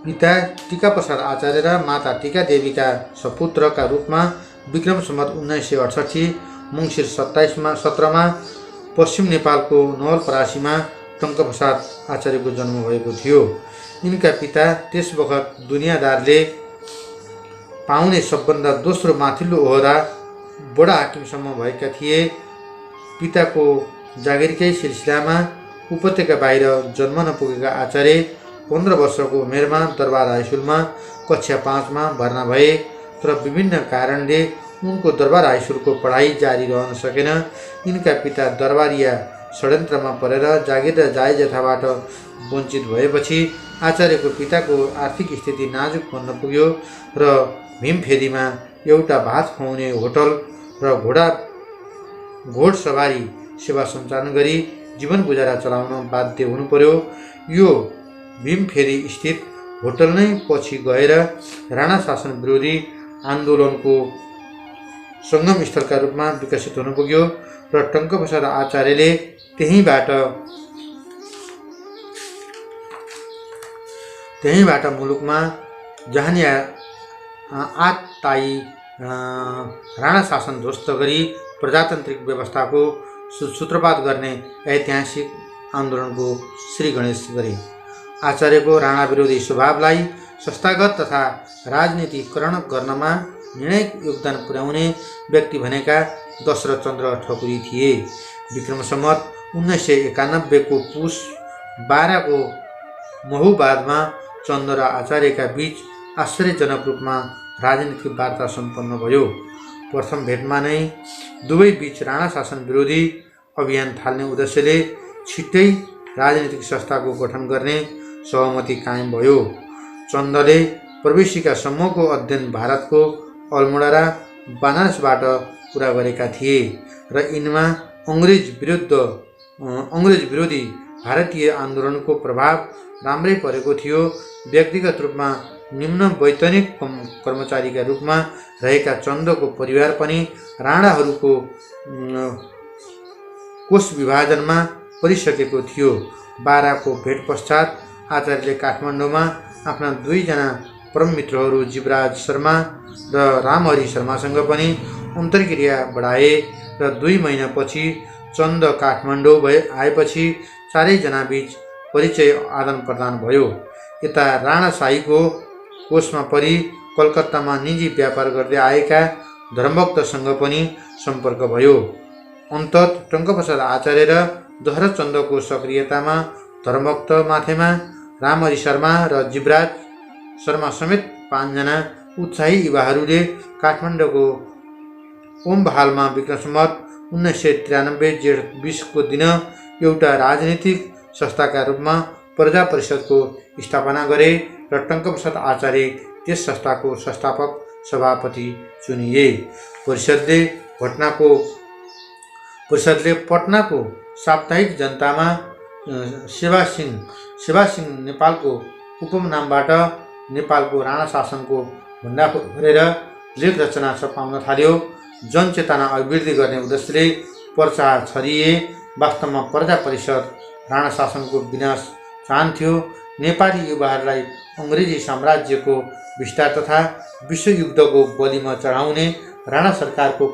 पिता टीकाप्रसाद आचार्य र माता टीकादेवीका सपुत्रका रूपमा विक्रम सम्वत 1968 मङ्सिर 17मा पश्चिम नेपालको नवलपरासीमा टङ्कप्रसाद आचार्यको जन्म भएको थियो। यिनका पिता त्यस बखत दुनियादारले पाउने सबभन्दा दोस्रो माथिल्लो ओहदा बडा हाकिमसम्म भएका थिए। पिताको जागिरकै सिलसिलामा उपत्यका बाहिर जन्म नपुगेका आचार्य 15 वर्षको उमेरमा दरबार हाइस्कुलमा कक्षा 5मा भर्ना भए, तर विभिन्न कारणले उनको दरबार हाइस्कुलको पढाइ जारी रहन सकेन। यिनका पिता दरबारिया षड्यन्त्रमा परेर जागिर र जायजथाबाट वञ्चित भएपछि आचार्यको पिताको आर्थिक स्थिति नाजुक बन्न पुग्यो र भीमफेदीमा एउटा भात खुवाउने होटल र घोडसवारी सेवा सञ्चालन गरी जीवन गुजारा चलाउन बाध्य हुनु पर्यो। यो भीमफेदी स्थित होटल नै पछि गएर राणा शासन विरोधी आन्दोलनको सङ्गम स्थलका रूपमा विकसित हुन पुग्यो र टङ्कप्रसाद आचार्यले त्यहीँबाट मुलुकमा जहानिया आतताई राणा शासन ध्वस्त गरी प्रजातान्त्रिक व्यवस्थाको सूत्रपात गर्ने ऐतिहासिक आन्दोलनको श्री गणेश गरे। आचार्यको राणा विरोधी स्वभावलाई संस्थागत तथा राजनीतिकरण गर्नमा निर्णायक योगदान पुर्याउने व्यक्ति भनेका दशरथ चन्द्र ठकुरी थिए। विक्रम सम्वत 1991 को पुष 12 को महुबादमा चन्द र आचार्यका बीच आश्चर्यजनक रूपमा राजनीतिक वार्ता सम्पन्न भयो। प्रथम भेटमा नै दुवै बीच राणा शासन विरोधी अभियान थाल्ने उद्देश्यले छिट्टै राजनीतिक संस्थाको गठन गर्ने सहमति कायम भयो। चन्दले प्रवेशिका सम्मको अध्ययन भारतको अल्मोडा र बनारसबाट पुरा गरेका थिए र यिनमा अङ्ग्रेज विरोधी भारतीय आन्दोलनको प्रभाव राम्रै परेको थियो। व्यक्तिगत रूपमा निम्न वैतनिक कर्मचारीका रूपमा रहेका चन्दको परिवार पनि राणाहरूको कोष विभाजनमा परिसकेको थियो। 12 को भेट पश्चात आचार्यले काठमाडौँमा आफ्ना 2 जना परम मित्रहरू जीवराज शर्मा र रामहरि शर्मासँग पनि अन्तर्क्रिया बढाए र 2 महिनापछि चन्द काठमाडौँ आएपछि चारैजना बीच परिचय आदान प्रदान भयो। यता राणाशाहीको कोषमा परि कलकत्तामा निजी व्यापार गर्दै आएका धर्मभक्तसँग पनि सम्पर्क भयो। अन्तत टङ्कप्रसाद आचार्य र दशरथ चन्दको सक्रियतामा धर्मभक्त माथेमा रामहरि शर्मा र जीवराज शर्मा समेत 5 जना उत्साही युवाहरूले काठमाडौँको ओमबहालमा विक्रम सम्वत 1993 जेठ 20 को दिन एउटा राजनीतिक संस्थाका रूपमा प्रजा परिषदको स्थापना गरे र टङ्कप्रसाद आचार्य त्यस संस्थाको संस्थापक सभापति चुनिए। परिषदले पटनाको साप्ताहिक जनतामा सेवा सिंह नेपालको उपनामबाट नेपालको राणा शासनको भण्डाफोर गरेर लेख रचना छपाउन थाल्यो। जनचेतना अभिवृद्धि गर्ने उद्देश्यले पर्चा छरिए। वास्तवमा प्रजा परिषद राणा शासनको विनाश चाहन्थ्यो। नेपाली युवाहरूलाई अङ्ग्रेजी साम्राज्यको विस्तार तथा विश्वयुद्धको बलिमा चढाउने राणा सरकारको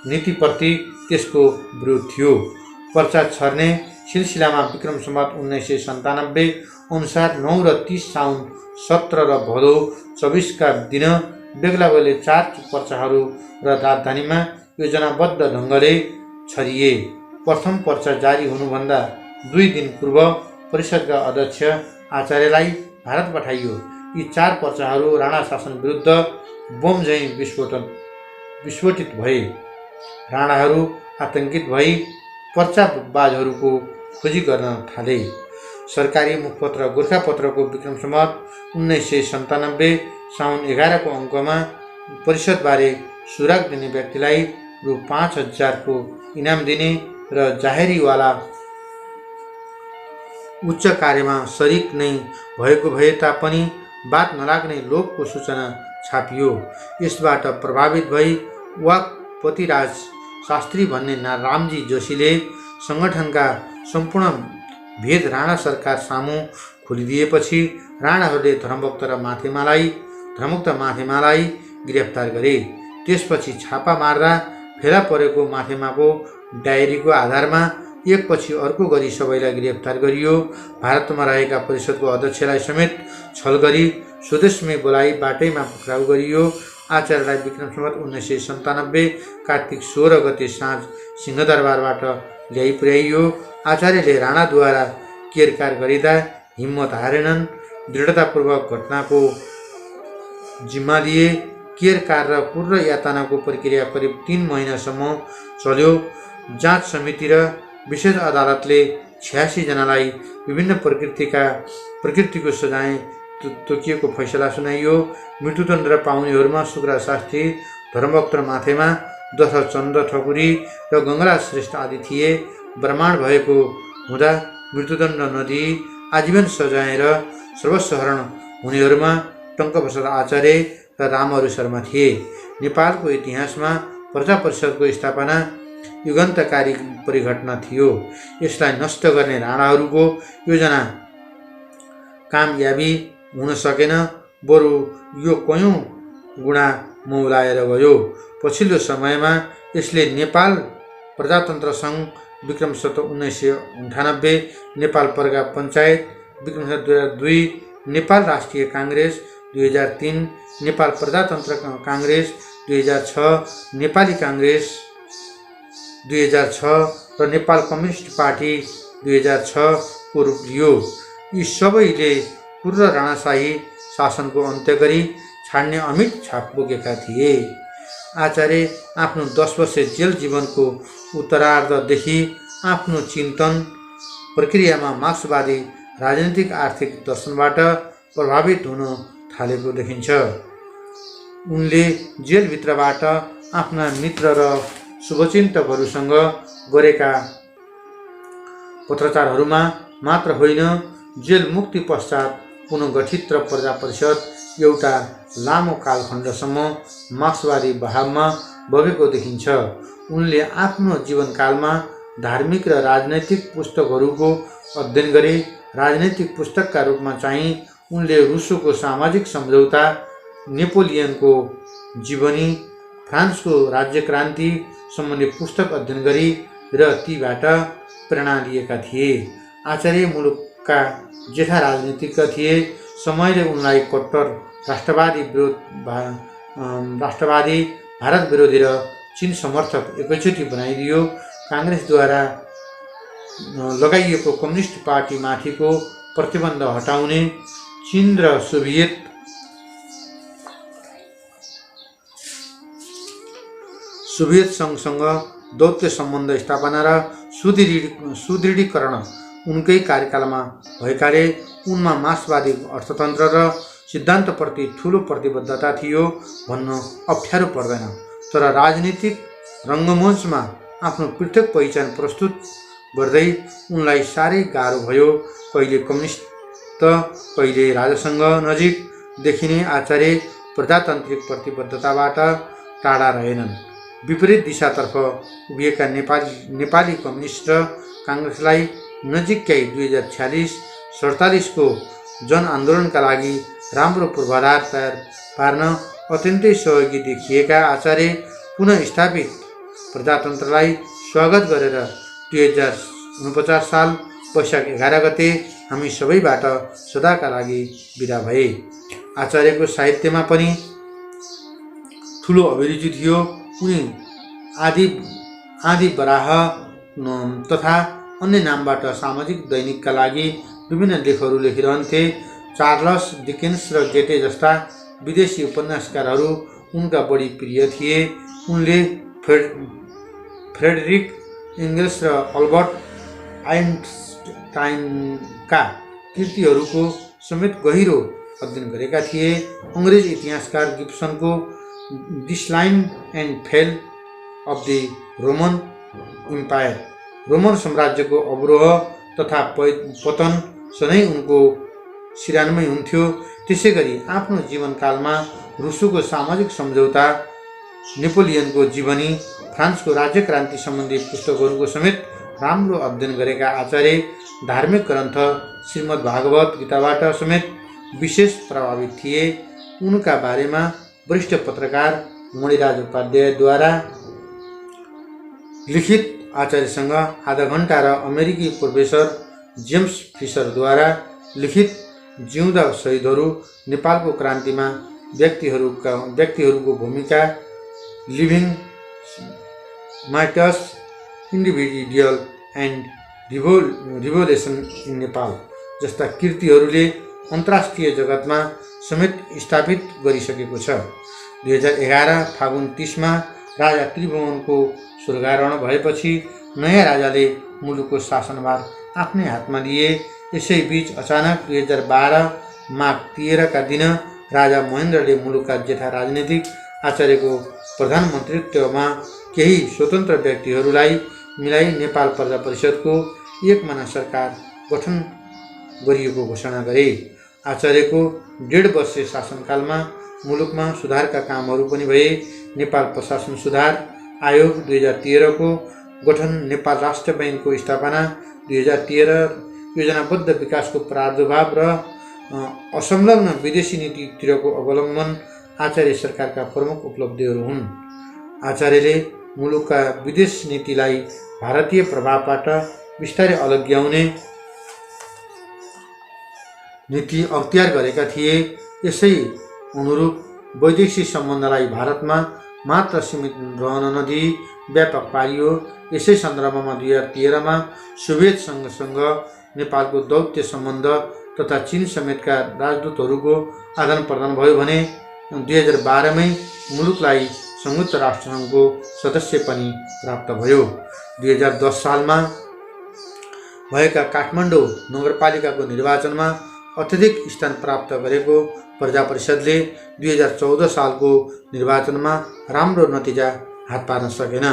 नीतिप्रति त्यसको विरोध थियो। पर्चा छर्ने सिलसिलामा विक्रम सम्वत 1997 अनुसार 9 र 30 साउन 17 र भदौ 24 का दिन बेग्ला 4 पर्चाहरू र राजधानीमा योजनाबद्ध ढङ्गले छरिए। प्रथम पर्चा जारी हुनुभन्दा 2 दिन पूर्व परिषदका अध्यक्ष आचार्यलाई भारत पठाइयो। यी 4 पर्चाहरू राणा शासन विरुद्ध बम झैँ विस्फोटित भए। राणाहरू आतंकित भई पर्चाबाजहरूको खोजी गर्न थाले। सरकारी मुखपत्र गोरखापत्रको विक्रम सम्वत 1997 साउन 11 को अङ्कमा परिषदबारे सुराग दिने व्यक्तिलाई रु 5000 को इनाम दिने र जाहेरीवाला उच्च कार्यमा शरीक नै भएको भए तापनि बात नलाग्ने लोकको सूचना छापियो। यसबाट प्रभावित भई वाकपतिराज शास्त्री भन्ने रामजी जोशीले सङ्गठनका सम्पूर्ण भेद राणा सरकार सामु खोलिदिएपछि राणाहरूले धर्मभक्त माथेमालाई गिरफ्तार गरे। त्यसपछि छापा मार्दा फेला परेको माथेमाको डायरीको आधारमा एकपछि अर्को गरी सबैलाई गिरफ्तार गरियो। भारतमा रहेका परिषदको अध्यक्षलाई समेत छल गरी स्वदेशमै बोलाई बाटैमा पक्राउ गरियो। आचार्यलाई विक्रम सम्वत 1997 कार्तिक 16 गते साँझ सिंहदरबारबाट ल्याइ पुर्याइयो। आचार्यले राणाद्वारा केरकार गरिँदा हिम्मत हारेनन्। दृढतापूर्वक घटनाको जिम्मा लिए। केरकार र पूर्व यातनाको प्रक्रिया करिब 3 महिनासम्म चल्यो। जाँच समिति र विशेष अदालतले 86 जनालाई विभिन्न प्रकृतिको सजाय तोकिएको फैसला सुनाइयो। मृत्युदण्ड पाउनेहरूमा शुक्र शास्त्री, धर्मभक्त माथेमा, दशरथ चन्द्र ठकुरी र गङ्गराज श्रेष्ठ आदि थिए। ब्रह्माण्ड भएको हुँदा मृत्युदण्ड नदिई आजीवन सजाय र सर्वस्व हरण हुनेहरूमा टङ्कप्रसाद आचार्य र रामहरु शर्मा थिए। नेपालको इतिहासमा प्रजा परिषदको स्थापना युगान्तकारी परिघटना थियो। यसलाई नष्ट गर्ने राणाहरूको योजना कामयाबी हुन सकेन, बरु यो कयौं गुणा मौलाएर गयो। पछिल्लो समयमा यसले नेपाल प्रजातन्त्र सङ्घ विक्रम सम्वत 1998, नेपाल प्रजा पञ्चायत विक्रम सम्वत 2002, नेपाल राष्ट्रिय काङ्ग्रेस 2003, नेपाल प्रजातन्त्र काङ्ग्रेस 2006, नेपाली काङ्ग्रेस 2006 र नेपाल कम्युनिस्ट पार्टी 2006 को रूप लियो। यी सबैले पूर्व राणाशाही शासनको अन्त्य गरी छाड्ने अमिट छाप बोकेका थिए। आचार्य आफ्नो 10 वर्ष जेल जीवनको उत्तरार्धदेखि आफ्नो चिन्तन प्रक्रियामा मार्क्सवादी राजनीतिक आर्थिक दर्शनबाट प्रभावित हुन थालेको देखिन्छ। उनले जेलभित्रबाट आफ्ना मित्र र शुभचिन्तकहरूसँग गरेका पत्रचारहरूमा मात्र होइन, जेल मुक्ति पश्चात पुनर्गठित र प्रजा परिषद एउटा लामो कालखण्डसम्म मार्क्सवादी बहावमा बगेको देखिन्छ। उनले आफ्नो जीवनकालमा धार्मिक र राजनैतिक पुस्तकहरूको अध्ययन गरे। राजनैतिक पुस्तकका रूपमा चाहिँ उनले रुसोको सामाजिक सम्झौता, नेपोलियनको जीवनी, फ्रान्सको राज्यक्रान्ति सम्बन्धी पुस्तक अध्ययन गरी र तीबाट प्रेरणा लिएका थिए। आचार्य मुलुकका जेठा राजनीतिज्ञ थिए। समयले उनलाई कट्टर राष्ट्रवादी भारत विरोधी र चीन समर्थक एकैचोटि बनाइदियो। काङ्ग्रेसद्वारा लगाइएको कम्युनिस्ट पार्टीमाथिको प्रतिबन्ध हटाउने, चीन र सोभियत सङ्घसँग दौत्य सम्बन्ध स्थापना र सुदृढीकरण उनकै कार्यकालमा भएकाले उनमा मार्क्सवादी अर्थतन्त्र र सिद्धान्तप्रति ठूलो प्रतिबद्धता थियो भन्न अप्ठ्यारो पर्दैन। तर राजनीतिक रङ्गमञ्चमा आफ्नो पृथक पहिचान प्रस्तुत गर्दै उनलाई साह्रै गाह्रो भयो। कहिले कम्युनिस्ट त कहिले राजासँग नजिक देखिने आचार्य प्रजातान्त्रिक प्रतिबद्धताबाट टाढा रहेनन्। विपरीत दिशातर्फ उभिएका नेपाली कम्युनिस्ट र काङ्ग्रेसलाई नजिकै 2046-47 को जनआन्दोलनका लागि राम्रो पूर्वाधार तयार पार्न अत्यन्तै सहयोगी देखिएका आचार्य पुनः स्थापित प्रजातन्त्रलाई स्वागत गरेर 2049 साल वैशाख 11 गते हामी सबैबाट सदाका लागि बिदा भए। आचार्यको साहित्यमा पनि ठुलो अभिरुचि थियो। उनी आदि बराह तथा अन्य नामबाट सामाजिक दैनिकका लागि विभिन्न लेखहरू लेखिरहन्थे। चार्ल्स डिकेन्स र गेटे जस्ता विदेशी उपन्यासकारहरू उनका बढी प्रिय थिए। उनले फ्रेडरिक एङ्गल्स र अल्बर्ट आइन्स्टाइनका कृतिहरूको समेत गहिरो अध्ययन गरेका थिए। अङ्ग्रेज इतिहासकार गिब्सनको decline and fall of the Roman empire, Roman साम्राज्यको अवरोह तथा पतन सधैँ उनको शिरानमै हुन्थ्यो। त्यसैगरी आफ्नो जीवनकालमा रुसोको सामाजिक सम्झौता, नेपोलियनको जीवनी, फ्रान्सको राज्यक्रान्ति सम्बन्धी पुस्तकहरूको समेत राम्रो अध्ययन गरेका आचार्य धार्मिक ग्रन्थ श्रीमद् भागवत गीताबाट समेत विशेष प्रभावित थिए। उनका बारेमा वरिष्ठ पत्रकार मणिराज उपाध्यायद्वारा लिखित आचार्यसँग आधा घण्टा र अमेरिकी प्रोफेसर जेम्स फिसरद्वारा लिखित जिउँदा शहीदहरू नेपालको क्रान्तिमा व्यक्तिहरूको भूमिका living martyrs individual and revolution in Nepal जस्ता कृतिहरूले अन्तर्राष्ट्रिय जगतमा समेत स्थापित गरिसकेको छ। 2011 फागुन 30मा राजा त्रिभुवनको स्वर्गारोहण भएपछि नयाँ राजाले मुलुकको शासनभार आफ्नै हातमा लिए। यसैबीच अचानक 2012 माघ 13 का दिन राजा महेन्द्रले मुलुकका जेठा राजनीतिक आचार्यको प्रधानमन्त्रीत्वमा केही स्वतन्त्र व्यक्तिहरूलाई मिलाई नेपाल प्रजा परिषदको एकमाना सरकार गठन गरिएको घोषणा गरे। आचार्यको 1.5 वर्षीय शासनकालमा मुलुकमा सुधारका कामहरू पनि भए। नेपाल प्रशासन सुधार आयोग 2013 को गठन, नेपाल राष्ट्र बैंकको स्थापना 2013, योजनाबद्ध विकासको प्रादुर्भाव र असंलग्न विदेशी नीतितिरको अवलम्बन आचार्य सरकारका प्रमुख उपलब्धिहरू हुन्। आचार्यले मुलुकका विदेश नीतिलाई भारतीय प्रभावबाट बिस्तारै अलग्याउने नीति अख्तियार गरेका थिए। यसै अनुरूप वैदेशिक सम्बन्धलाई भारतमा मात्र सीमित रहन नदिई व्यापक पारियो। यसै सन्दर्भमा 2013 मा सोभियत संघसँग नेपालको दौत्य सम्बन्ध तथा चीन समेतका राजदूतहरूको आदान प्रदान भयो भने 2012 मै मुलुकलाई संयुक्त राष्ट्रसङ्घको सदस्य पनि प्राप्त भयो। 2010 सालमा भएका काठमाडौँ नगरपालिकाको निर्वाचनमा अत्यधिक स्थान प्राप्त गरेको प्रजा परिषदले 2014 सालको निर्वाचनमा राम्रो नतिजा हात पार्न सकेन।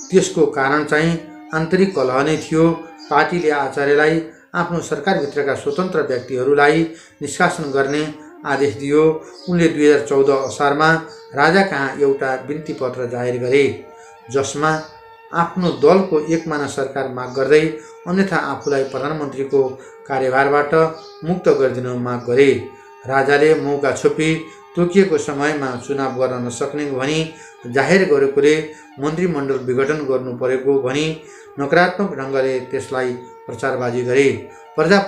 त्यसको कारण चाहिँ आन्तरिक कलह नै थियो। पार्टीले आचार्यलाई आफ्नो सरकारभित्रका स्वतन्त्र व्यक्तिहरूलाई निष्कासन गर्ने आदेश दियो। उनले 2014 असारमा राजा कहाँ एउटा बिन्ती पत्र जाहेर गरे, जसमा आफ्नो दलको एकमाना सरकार माग गर्दै अन्यथा आफूलाई प्रधानमन्त्रीको कार्यभारबाट मुक्त गरिदिन माग गरे। राजाले मौका छोपी तोकिएको समयमा चुनाव गर्न नसक्ने भनी जाहेर गरेकोले मन्त्रीमण्डल विघटन गर्नु परेको भनी नकारात्मक ढङ्गले त्यसलाई प्रचारबाजी गरे। प्रजा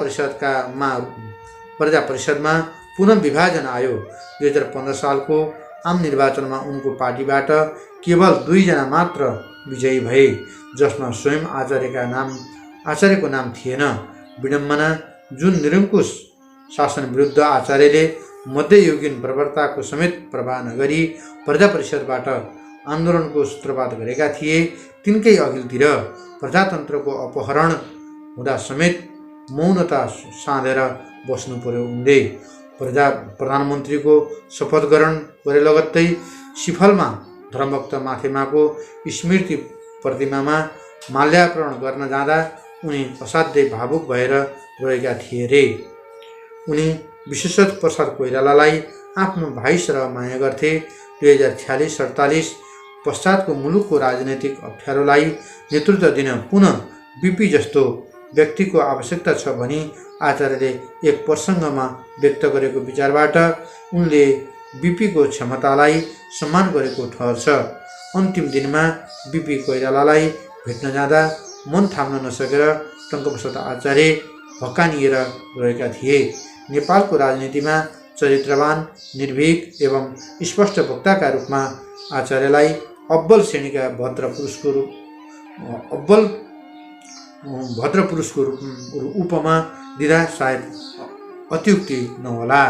परिषदमा पुनः विभाजन आयो। 2015 सालको आम निर्वाचनमा उनको पार्टीबाट केवल 2 जना मात्र विजयी भए, जसमा स्वयं आचार्यको नाम थिएन। विडम्बना, जुन निरङ्कुश शासन विरुद्ध आचार्यले मध्ययुगीन बर्बरताको समेत प्रवाह नगरी प्रजा परिषदबाट आन्दोलनको सूत्रपात गरेका थिए, तिनकै अघिल्तिर प्रजातन्त्रको अपहरण हुँदा समेत मौनता साँधेर बस्नु पर्यो। उनले प्रधानमन्त्रीको शपथ ग्रहण गरे लगत्तै सिफलमा धर्मभक्त माथेमाको स्मृति प्रतिमामा माल्यार्पण गर्न जाँदा उनी असाध्यै भावुक भएर रोएका थिए रे। उनी विशेषत प्रसाद कोइरालालाई आफ्नो भाइ सरह माया गर्थे। 2046-47 पश्चातको मुलुकको राजनैतिक अप्ठ्यारोलाई नेतृत्व दिन पुनः बीपी जस्तो व्यक्तिको आवश्यकता छ भनी आचार्यले एक प्रसङ्गमा व्यक्त गरेको विचारबाट उनले बीपीको क्षमतालाई सम्मान गरेको ठहर छ। अन्तिम दिनमा बीपी कोइरालालाई भेट्न जाँदा मन थाम्न नसकेर टङ्कप्रसाद आचार्य भक्कानिएर रहेका थिए। नेपालको राजनीतिमा चरित्रवान, निर्भीक एवं स्पष्ट वक्ताका रूपमा आचार्यलाई अब्बल श्रेणीका भद्र पुरुषको उपमा दिँदा सायद अत्युक्ति नहोला।